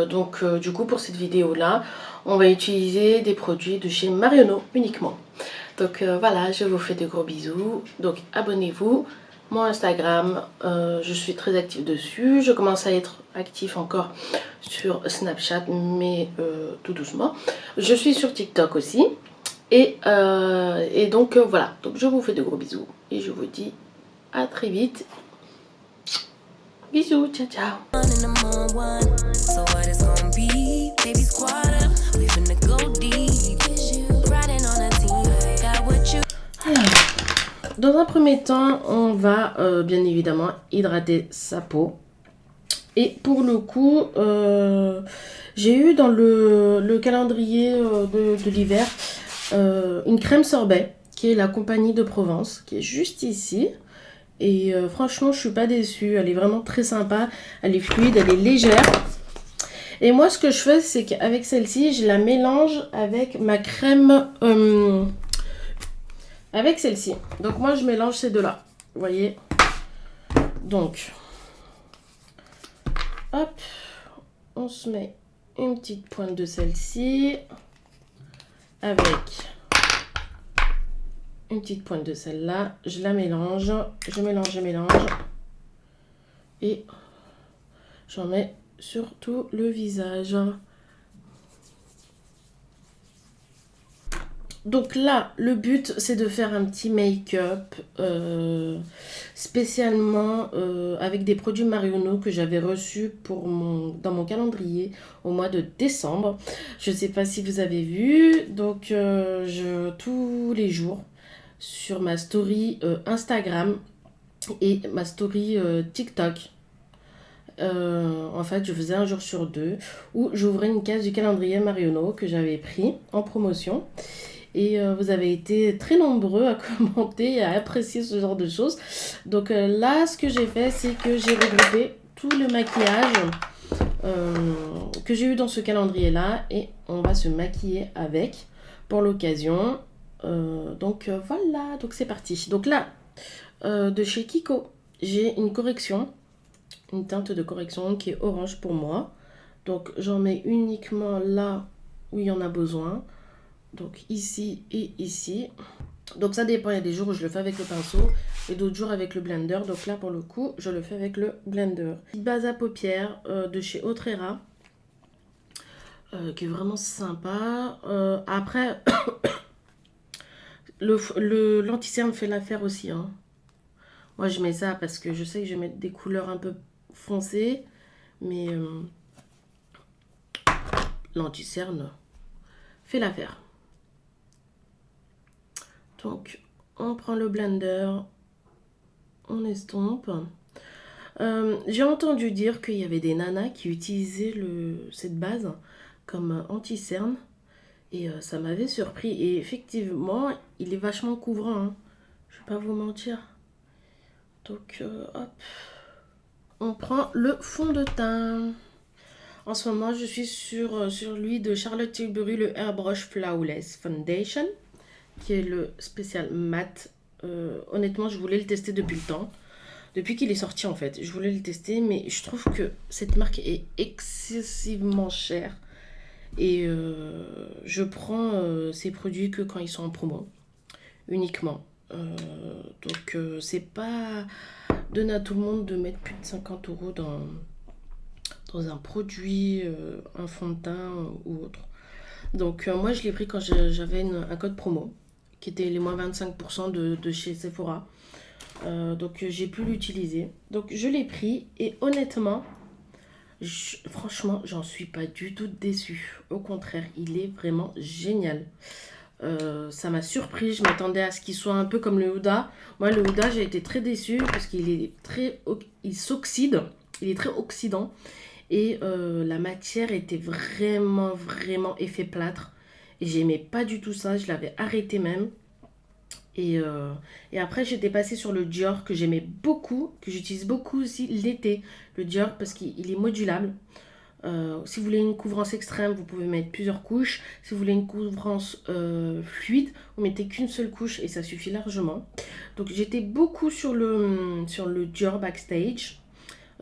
Du coup pour cette vidéo là on va utiliser des produits de chez Marionneau uniquement. Voilà, je vous fais de gros bisous. Donc abonnez-vous, mon Instagram, je suis très active dessus. Je commence à être active encore sur Snapchat mais tout doucement. Je suis sur TikTok aussi voilà, donc je vous fais de gros bisous et je vous dis à très vite. Bisous, ciao ciao. Dans un premier temps, on va bien évidemment hydrater sa peau. Et pour le coup, j'ai eu dans le calendrier de l'hiver une crème sorbet qui est la Compagnie de Provence, qui est juste ici. Et franchement, je suis pas déçue. Elle est vraiment très sympa. Elle est fluide, elle est légère. Et moi, ce que je fais, c'est qu'avec celle-ci, je la mélange avec ma crème... avec celle-ci. Donc moi, je mélange ces deux-là. Vous voyez? Donc, hop, on se met une petite pointe de celle-ci avec une petite pointe de celle-là. Je la mélange. Je mélange. Et j'en mets sur tout le visage. Donc là, le but, c'est de faire un petit make-up spécialement avec des produits Marionneau que j'avais reçus dans mon calendrier au mois de décembre. Je ne sais pas si vous avez vu. Donc, tous les jours, sur ma story Instagram et ma story TikTok, en fait, je faisais un jour sur deux où j'ouvrais une case du calendrier Marionneau que j'avais pris en promotion. Et vous avez été très nombreux à commenter et à apprécier ce genre de choses. Donc là, ce que j'ai fait, c'est que j'ai regroupé tout le maquillage que j'ai eu dans ce calendrier-là. Et on va se maquiller avec pour l'occasion. Voilà, donc c'est parti. Donc là, de chez Kiko, j'ai une correction. Une teinte de correction qui est orange pour moi. Donc j'en mets uniquement là où il y en a besoin. Donc ici et ici. Donc ça dépend, il y a des jours où je le fais avec le pinceau et d'autres jours avec le blender. Donc là pour le coup, je le fais avec le blender. Petite base à paupières de chez Autrera. Qui est vraiment sympa. Après, l'anti-cerne fait l'affaire aussi. Hein. Moi je mets ça parce que je sais que je vais mettre des couleurs un peu foncées. Mais l'anti-cerne fait l'affaire. Donc, on prend le blender, on estompe. J'ai entendu dire qu'il y avait des nanas qui utilisaient cette base comme anti-cerne. Et ça m'avait surpris. Et effectivement, il est vachement couvrant. Hein. Je ne vais pas vous mentir. Donc, hop. On prend le fond de teint. En ce moment, je suis sur lui de Charlotte Tilbury, le Airbrush Flawless Foundation, qui est le spécial mat. Honnêtement, je voulais le tester depuis le temps. Depuis qu'il est sorti, en fait. Je voulais le tester, mais je trouve que cette marque est excessivement chère. Et je prends ces produits que quand ils sont en promo. Uniquement. C'est pas donné à tout le monde de mettre plus de 50 € dans un produit, un fond de teint ou autre. Donc moi je l'ai pris quand j'avais un code promo qui était les moins 25% de chez Sephora. Donc j'ai pu l'utiliser. Donc je l'ai pris et honnêtement, franchement j'en suis pas du tout déçue. Au contraire, il est vraiment génial. Ça m'a surpris, je m'attendais à ce qu'il soit un peu comme le Huda. Moi le Huda j'ai été très déçue parce qu'il s'oxyde, il est très oxydant. Et la matière était vraiment effet plâtre. Et j'aimais pas du tout ça. Je l'avais arrêté même. Et après, j'étais passée sur le Dior que j'aimais beaucoup. Que j'utilise beaucoup aussi l'été. Le Dior parce qu'il est modulable. Si vous voulez une couvrance extrême, vous pouvez mettre plusieurs couches. Si vous voulez une couvrance fluide, vous mettez qu'une seule couche et ça suffit largement. Donc j'étais beaucoup sur le Dior Backstage.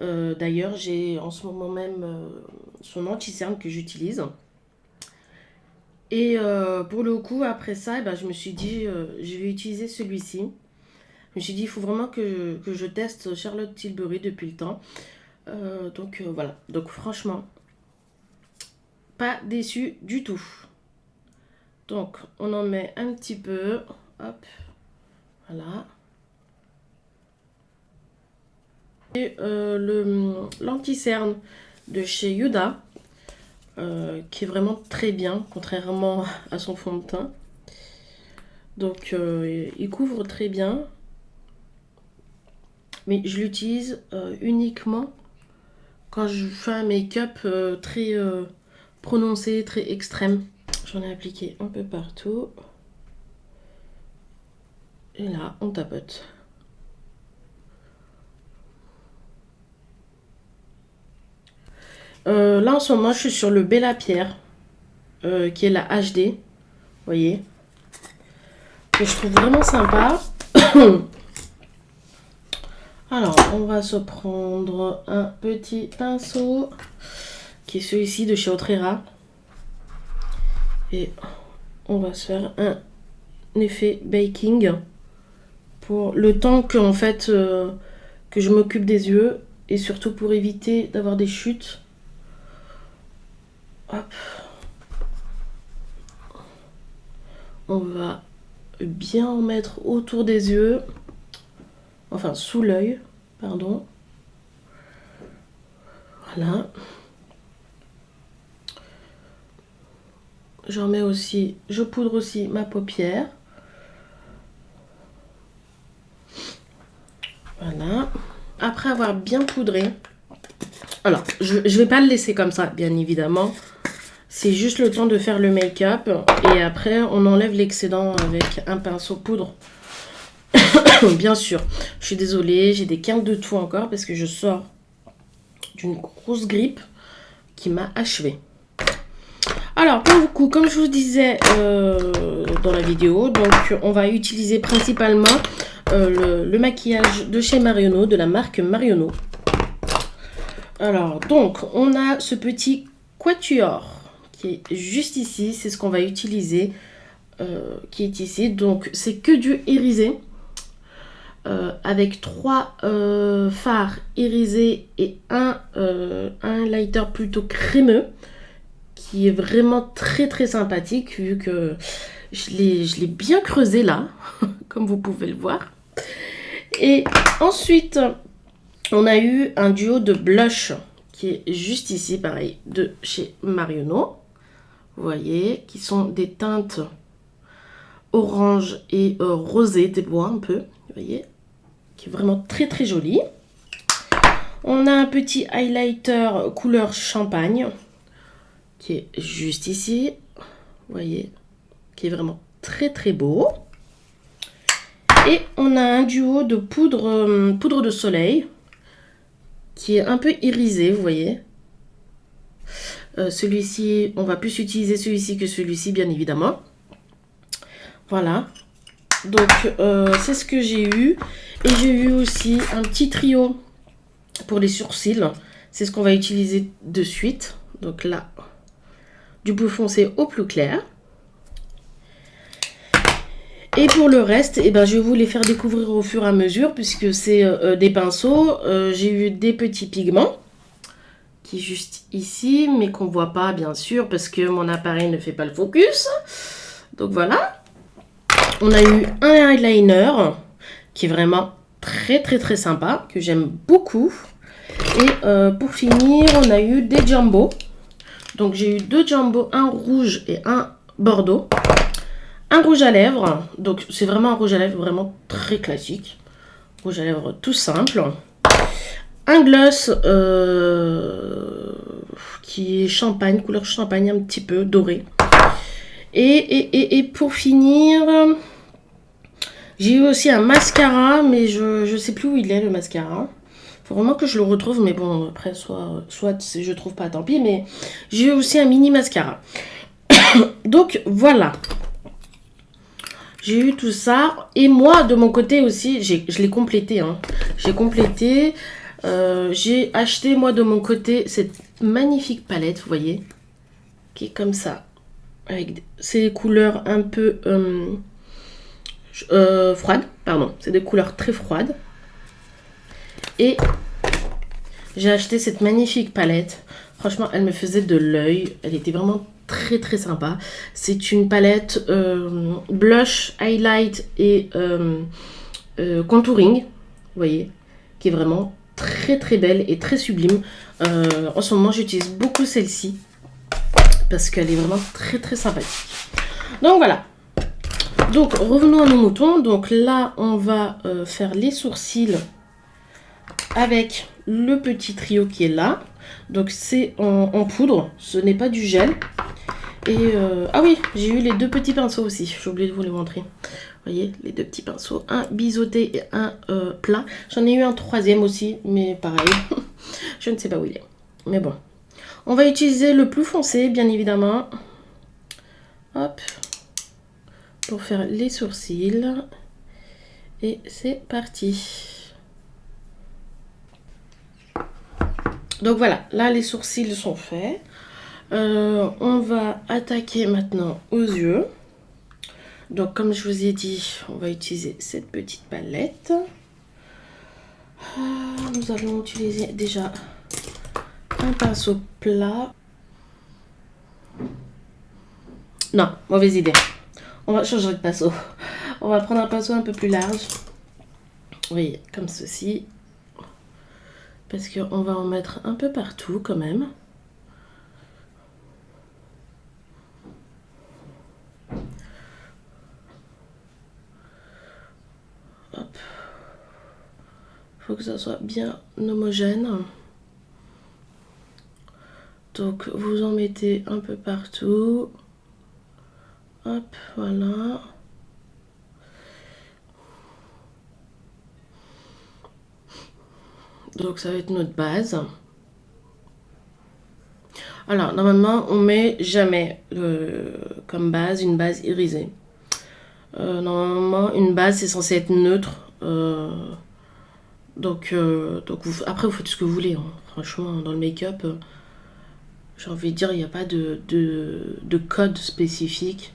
D'ailleurs, j'ai en ce moment même son anti-cerne que j'utilise. Et pour le coup, après ça, je me suis dit, je vais utiliser celui-ci. Je me suis dit, il faut vraiment que je teste Charlotte Tilbury depuis le temps. Donc voilà. Donc franchement, pas déçu du tout. Donc on en met un petit peu. Hop. Voilà. Et l'anti-cerne de chez Yuda. Qui est vraiment très bien, contrairement à son fond de teint. Donc il couvre très bien. Mais je l'utilise uniquement quand je fais un make-up très prononcé, très extrême. J'en ai appliqué un peu partout. Et là, on tapote. Là, en ce moment, je suis sur le Bella Pierre, qui est la HD. Vous voyez. Que je trouve vraiment sympa. Alors, on va se prendre un petit pinceau, qui est celui-ci de chez Autrera. Et on va se faire un effet baking pour le temps que, en fait, que je m'occupe des yeux. Et surtout pour éviter d'avoir des chutes. Hop. On va bien en mettre autour des yeux. Enfin, sous l'œil, pardon. Voilà. J'en mets aussi, je poudre aussi ma paupière. Voilà. Après avoir bien poudré, alors je vais pas le laisser comme ça, bien évidemment. C'est juste le temps de faire le make-up et après on enlève l'excédent avec un pinceau poudre. Bien sûr, je suis désolée, j'ai des quintes de toux encore parce que je sors d'une grosse grippe qui m'a achevée. Alors, pour le coup, comme je vous disais dans la vidéo, donc on va utiliser principalement le maquillage de chez Marionneau, de la marque Marionneau. Alors, donc, on a ce petit quatuor qui est juste ici, c'est ce qu'on va utiliser, qui est ici. Donc, c'est que du irisé, avec 3 fards irisés et un lighter plutôt crémeux, qui est vraiment très très sympathique, vu que je l'ai bien creusé là, comme vous pouvez le voir. Et ensuite, on a eu un duo de blush, qui est juste ici, pareil, de chez Marionneau. Vous voyez, qui sont des teintes orange et rosé, des bois un peu, vous voyez, qui est vraiment très très joli. On a un petit highlighter couleur champagne, qui est juste ici, vous voyez, qui est vraiment très très beau. Et on a un duo de poudre de soleil, qui est un peu irisé, vous voyez. Celui-ci, on va plus utiliser celui-ci que celui-ci, bien évidemment. Voilà. Donc, c'est ce que j'ai eu. Et j'ai eu aussi un petit trio pour les sourcils. C'est ce qu'on va utiliser de suite. Donc là, du plus foncé au plus clair. Et pour le reste, je vais vous les faire découvrir au fur et à mesure, puisque c'est des pinceaux. J'ai eu des petits pigments, qui est juste ici, mais qu'on ne voit pas, bien sûr, parce que mon appareil ne fait pas le focus. Donc voilà. On a eu un eyeliner, qui est vraiment très très très sympa, que j'aime beaucoup. Et pour finir, on a eu des jumbo. Donc j'ai eu 2 jumbo, un rouge et un bordeaux. Un rouge à lèvres, donc c'est vraiment un rouge à lèvres vraiment très classique. Rouge à lèvres tout simple. Un gloss qui est champagne, couleur champagne un petit peu doré. Et pour finir, j'ai eu aussi un mascara, mais je sais plus où il est le mascara. Faut vraiment que je le retrouve, mais bon, après, soit je trouve pas, tant pis, mais j'ai eu aussi un mini mascara. Donc voilà. J'ai eu tout ça. Et moi, de mon côté aussi, je l'ai complété. Hein. J'ai complété J'ai acheté moi de mon côté cette magnifique palette, vous voyez, qui est comme ça, avec ces couleurs un peu froides, pardon, c'est des couleurs très froides. Et j'ai acheté cette magnifique palette. Franchement, elle me faisait de l'œil. Elle était vraiment très très sympa. C'est une palette blush, highlight et contouring. Vous voyez, qui est vraiment très très belle et très sublime. En ce moment, j'utilise beaucoup celle-ci parce qu'elle est vraiment très très sympathique. Donc voilà. Donc revenons à nos moutons. Donc là, on va faire les sourcils avec le petit trio qui est là. Donc c'est en poudre, ce n'est pas du gel. Et ah oui, j'ai eu les deux petits pinceaux aussi, j'ai oublié de vous les montrer. Vous voyez, les deux petits pinceaux, un biseauté et un plat. J'en ai eu un troisième aussi, mais pareil, je ne sais pas où il est. Mais bon, on va utiliser le plus foncé, bien évidemment. Hop, pour faire les sourcils. Et c'est parti. Donc voilà, là les sourcils sont faits. On va attaquer maintenant aux yeux. Donc comme je vous ai dit, on va utiliser cette petite palette. Nous allons utiliser déjà un pinceau plat. Non, mauvaise idée. On va changer de pinceau. On va prendre un pinceau un peu plus large. Oui, comme ceci. Parce qu'on va en mettre un peu partout quand même. Hop. Faut que ça soit bien homogène. Donc vous en mettez un peu partout. Hop, voilà. Donc ça va être notre base. Alors normalement on met jamais comme base une base irisée. Normalement une base c'est censé être neutre. Donc après vous faites ce que vous voulez. Hein. Franchement dans le make-up, j'ai envie de dire il n'y a pas de code spécifique.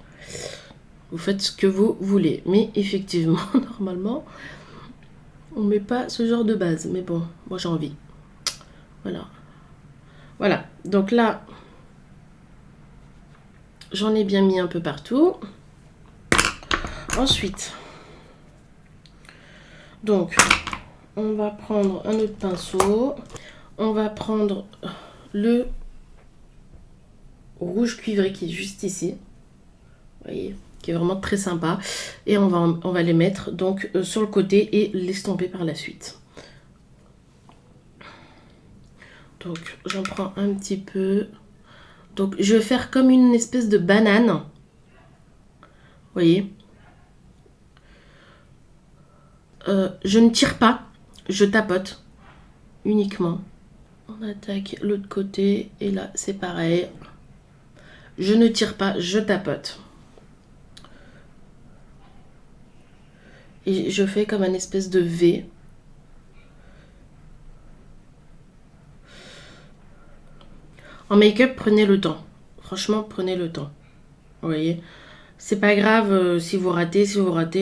Vous faites ce que vous voulez. Mais effectivement normalement on met pas ce genre de base. Mais bon, moi j'ai envie. Voilà. Voilà, donc là, j'en ai bien mis un peu partout. Ensuite, donc, on va prendre un autre pinceau. On va prendre le rouge cuivré qui est juste ici. Vous voyez, qui est vraiment très sympa. Et on va les mettre donc sur le côté et l'estomper par la suite. Donc, j'en prends un petit peu. Donc, je vais faire comme une espèce de banane. Vous voyez. Je ne tire pas, je tapote uniquement. On attaque l'autre côté et là, c'est pareil. Je ne tire pas, je tapote. Et je fais comme un espèce de V. En make-up, prenez le temps. Franchement, prenez le temps. Vous voyez, c'est pas grave si vous ratez,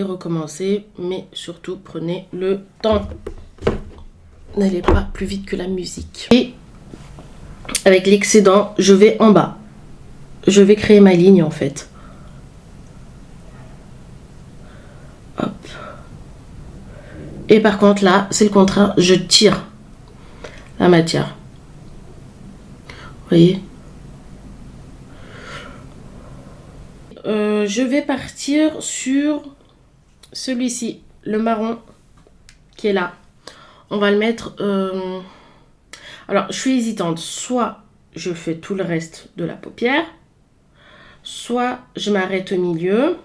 recommencez. Mais surtout, prenez le temps. N'allez pas plus vite que la musique. Et avec l'excédent, je vais en bas. Je vais créer ma ligne en fait. Hop. Et par contre là, c'est le contraire. Je tire la matière. Vous voyez, je vais partir sur celui-ci, le marron qui est là. On va le mettre... Alors, je suis hésitante. Soit je fais tout le reste de la paupière, soit je m'arrête au milieu.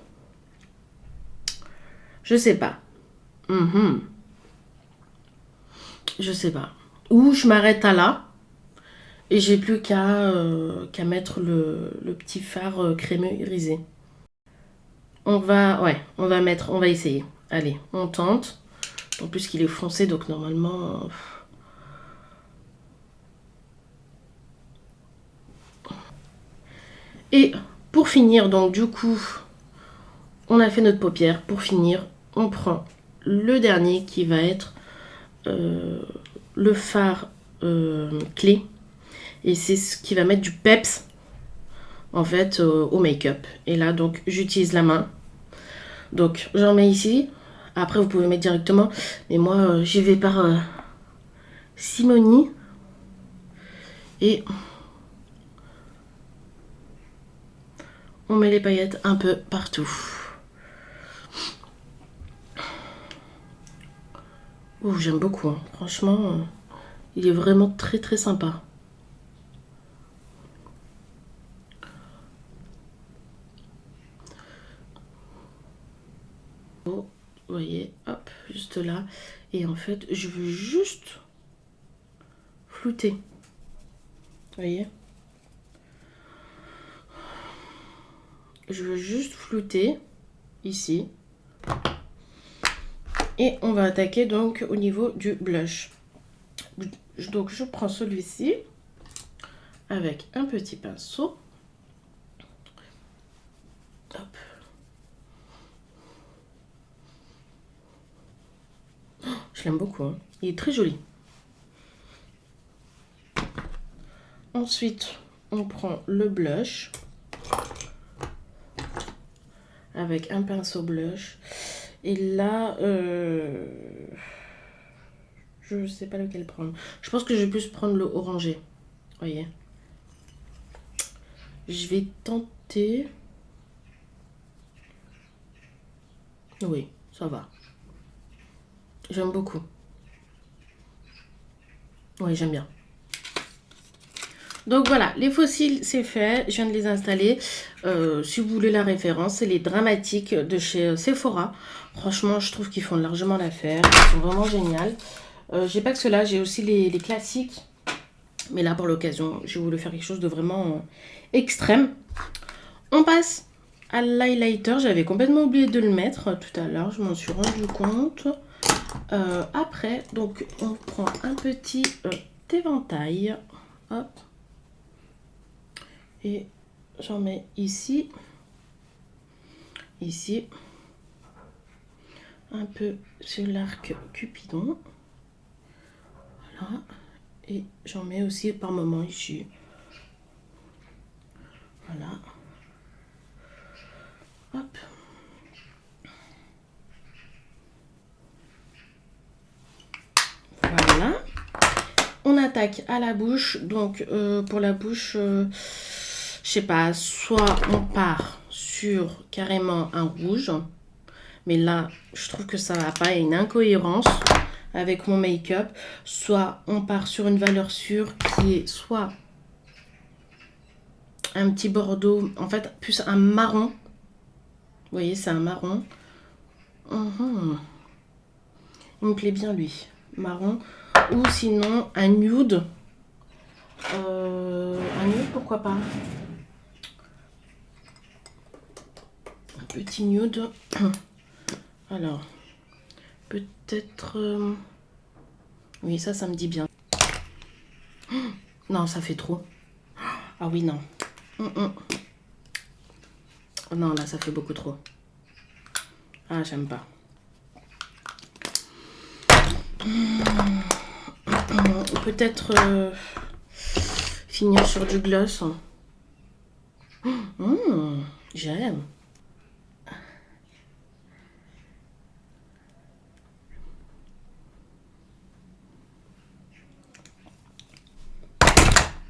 Je sais pas. Je sais pas. Ou je m'arrête à là. Et j'ai plus qu'à mettre le petit fard crémeux irisé. On va essayer. Allez, on tente. En plus qu'il est foncé, donc normalement, Et pour finir, donc du coup, on a fait notre paupière. Pour finir, on prend le dernier qui va être le fard clé. Et c'est ce qui va mettre du peps en fait au make-up. Et là, donc, j'utilise la main. Donc, j'en mets ici. Après, vous pouvez mettre directement. Mais moi, j'y vais par simonie. Et on met les paillettes un peu partout. Oh, j'aime beaucoup. Hein. Franchement, il est vraiment très très sympa. Vous voyez, hop, juste là. Et en fait, je veux juste flouter. Vous voyez? Je veux juste flouter ici. Et on va attaquer donc au niveau du blush. Donc je prends celui-ci avec un petit pinceau. Hop. Je l'aime beaucoup. Hein. Il est très joli. Ensuite, on prend le blush avec un pinceau blush. Et là, je ne sais pas lequel prendre. Je pense que je vais plus prendre le orangé. Voyez. Je vais tenter. Oui, ça va. J'aime beaucoup. Oui, j'aime bien. Donc voilà, les fossiles, c'est fait. Je viens de les installer. Si vous voulez la référence, c'est les dramatiques de chez Sephora. Franchement, je trouve qu'ils font largement l'affaire. Ils sont vraiment géniaux. J'ai pas que cela, j'ai aussi les classiques. Mais là, pour l'occasion, j'ai voulu faire quelque chose de vraiment extrême. On passe à l'highlighter. J'avais complètement oublié de le mettre tout à l'heure. Je m'en suis rendu compte. Après, donc, on prend un petit éventail. Hop. Et j'en mets ici. Ici. Un peu sur l'arc Cupidon. Voilà. Et j'en mets aussi par moment ici. Voilà. Hop. Voilà. On attaque à la bouche. Donc pour la bouche, je sais pas, soit on part sur carrément un rouge. Mais là, je trouve que ça va pas. Il y a une incohérence avec mon make-up. Soit on part sur une valeur sûre qui est soit un petit bordeaux, en fait, plus un marron. Vous voyez, c'est un marron. Il me plaît bien, lui. Marron. Ou sinon, un nude. Un nude, pourquoi pas. Un petit nude. Alors, peut-être... Oui, ça me dit bien. Non, ça fait trop. Ah oui, non. Non, là, ça fait beaucoup trop. Ah, j'aime pas. Peut-être finir sur du gloss. J'aime.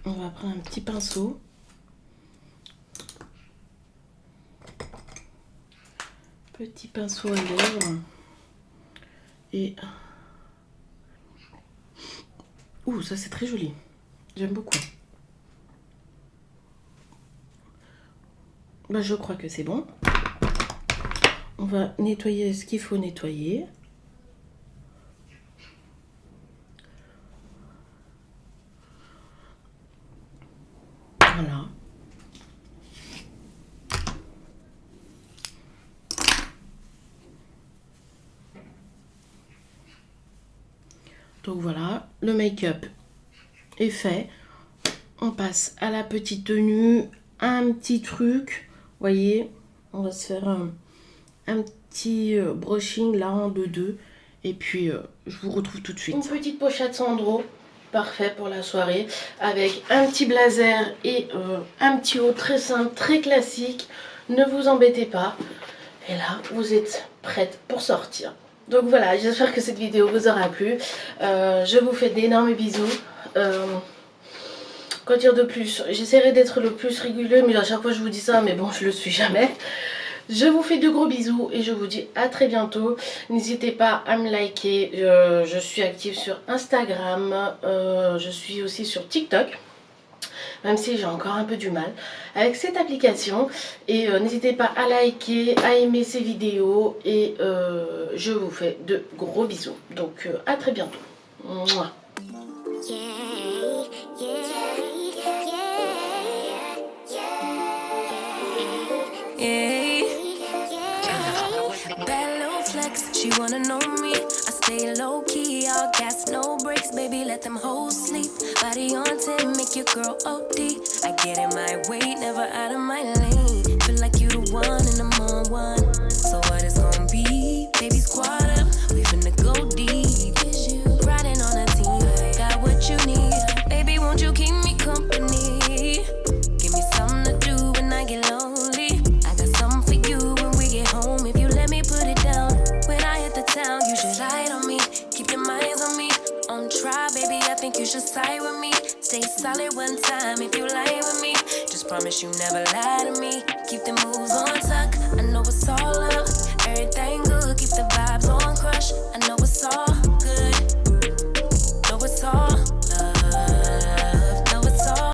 On va prendre un petit pinceau. Petit pinceau à lèvres. Et... Ouh, ça c'est très joli. J'aime beaucoup. Bah, je crois que c'est bon. On va nettoyer ce qu'il faut nettoyer. Voilà. Donc voilà, le make-up est fait. On passe à la petite tenue un petit truc. Vous voyez, on va se faire un petit brushing là en deux. Et puis, je vous retrouve tout de suite. Une petite pochette Sandro, parfait pour la soirée. Avec un petit blazer et un petit haut très simple, très classique. Ne vous embêtez pas. Et là, vous êtes prête pour sortir. Donc voilà, j'espère que cette vidéo vous aura plu. Je vous fais d'énormes bisous. Quoi dire de plus? J'essaierai d'être le plus régulier, mais à chaque fois je vous dis ça, mais bon, je le suis jamais. Je vous fais de gros bisous et je vous dis à très bientôt. N'hésitez pas à me liker. Je suis active sur Instagram. Je suis aussi sur TikTok. Même si j'ai encore un peu du mal avec cette application. Et n'hésitez pas à liker, à aimer ces vidéos. Et je vous fais de gros bisous. Donc à très bientôt. Mouah. Bad little flex, she wanna know me. I stay low key, all gas, no brakes, baby, let them hoes sleep. Body on 10, make your girl OD. I get in my way, never out of my lane. Feel like you the one and I'm on one. So what it's gonna be? Baby, squad up, we finna go deep. Riding on a team, got what you need. Baby, won't you keep me company? Give me something to do when I get lonely. I got something for you when we get home. If you let me put it down, when I hit the town, you should slide on me. Keep your minds on me. On try, baby, I think you should side with me. Stay solid one time if you lie with me. Just promise you never lie to me. Keep the moves on tuck. I know it's all up. Everything